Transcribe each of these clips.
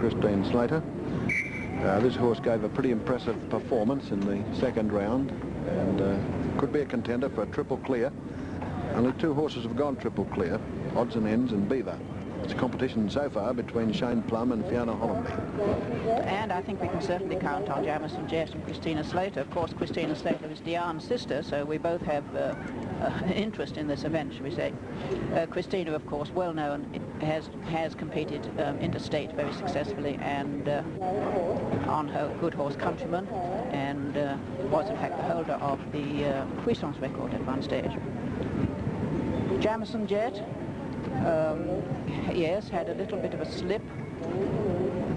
Christine Slater. This horse gave a pretty impressive performance in the second round and could be a contender for a triple clear. Only two horses have gone triple clear, Odds and Ends and Beaver. It's a competition so far between Shane Plum and Fiona Hollenby. And I think we can certainly count on Jamieson Jet and Christina Slater. Of course, Christina Slater is Diane's sister, so we both have an interest in this event, shall we say. Christina, of course, well known, has competed interstate very successfully and on her good horse Countryman, and was in fact the holder of the Puissance record at one stage. Jamieson Jet, yes, had a little bit of a slip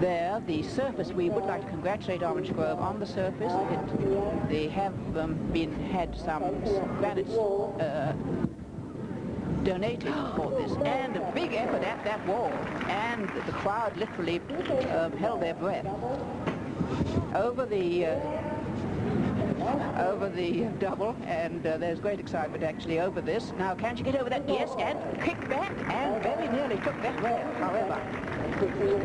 there. The surface, we would like to congratulate Orange Grove on the surface. They have had some granites donated for this, and a big effort at that wall, and the crowd literally held their breath over the double, and there's great excitement actually over this. Now, can she get over that? Yes, and kick back, and very nearly took that rail, however.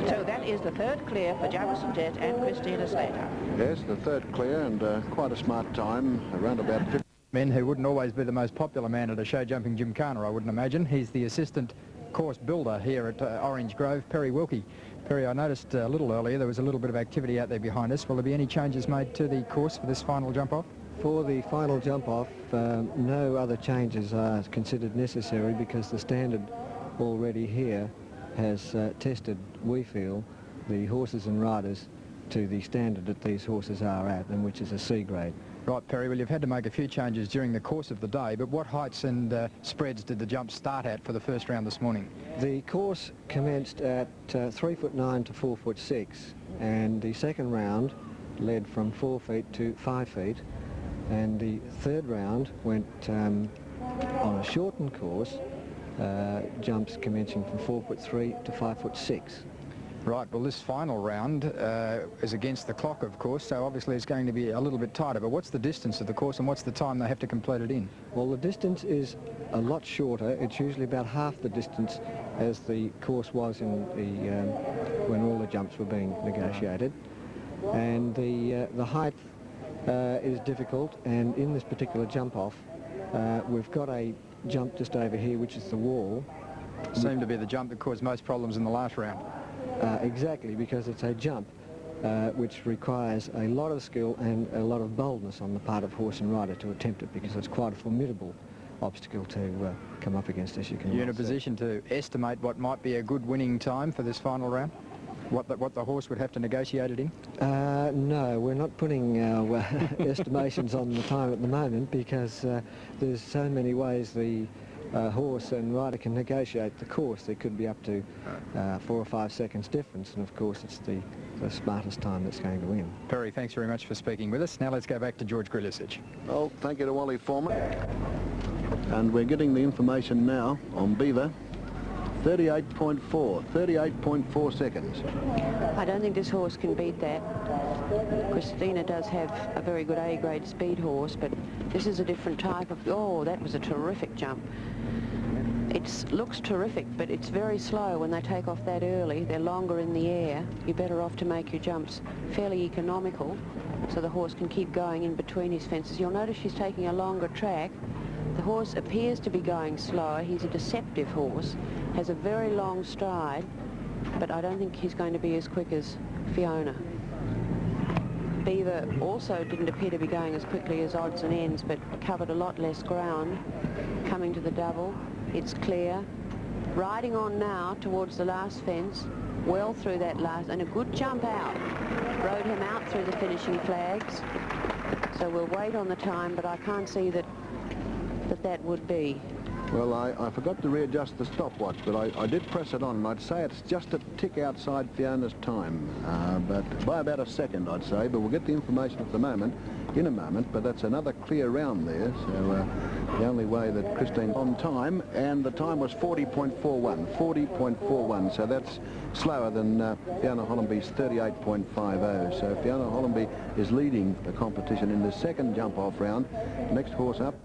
So that is the third clear for Jamieson Jet and Christina Slater. Yes, the third clear, and quite a smart time, around about 50. Men who wouldn't always be the most popular man at a show, Jumping Gymkhana, I wouldn't imagine. He's the assistant course builder here at Orange Grove, Perry Wilkie. Perry, I noticed a little earlier there was a little bit of activity out there behind us. Will there be any changes made to the course for this final jump-off? For the final jump-off, no other changes are considered necessary because the standard already here has tested, we feel, the horses and riders to the standard that these horses are at, and which is a C grade. Right, Perry, well, you've had to make a few changes during the course of the day, but what heights and spreads did the jump start at for the first round this morning? The course commenced at 3'9" to 4'6", and the second round led from 4 feet to 5 feet, and the third round went on a shortened course, jumps commencing from 4'3" to 5'6". Right, well, this final round is against the clock, of course, so obviously it's going to be a little bit tighter. But what's the distance of the course and what's the time they have to complete it in? Well, the distance is a lot shorter. It's usually about half the distance as the course was in the when all the jumps were being negotiated. And the height is difficult, and in this particular jump-off, we've got a jump just over here, which is the wall. Seemed to be the jump that caused most problems in the last round. Exactly, because it's a jump which requires a lot of skill and a lot of boldness on the part of horse and rider to attempt it, because it's quite a formidable obstacle to come up against, as you can. You're in a position to estimate what might be a good winning time for this final round? What the horse would have to negotiate it in? No, we're not putting our estimations on the time at the moment, because there's so many ways the horse and rider can negotiate the course. There could be up to 4 or 5 seconds difference, and of course it's the smartest time that's going to win. Perry, thanks very much for speaking with us. Now let's go back to George Grilisic. Well, thank you to Wally Foreman. And we're getting the information now on Beaver. 38.4 seconds. I don't think this horse can beat that. Christina does have a very good A-grade speed horse, but this is a different type of... Oh, that was a terrific jump. It looks terrific, but it's very slow when they take off that early. They're longer in the air. You're better off to make your jumps fairly economical so the horse can keep going in between his fences. You'll notice she's taking a longer track. The horse appears to be going slower. He's a deceptive horse, has a very long stride, but I don't think he's going to be as quick as Fiona. Beaver also didn't appear to be going as quickly as Odds and Ends, but covered a lot less ground. Coming to the double, it's clear. Riding on now towards the last fence, well through that last, and a good jump out. Rode him out through the finishing flags. So we'll wait on the time, but I can't see that would be. Well, I forgot to readjust the stopwatch, but I did press it on, and I'd say it's just a tick outside Fiona's time, but by about a second, I'd say. But we'll get the information in a moment, but that's another clear round there, so the only way that Christine's on time, and the time was 40.41, so that's slower than Fiona Hollenby's 38.50, so Fiona Hollenby is leading the competition in the second jump-off round. Next horse up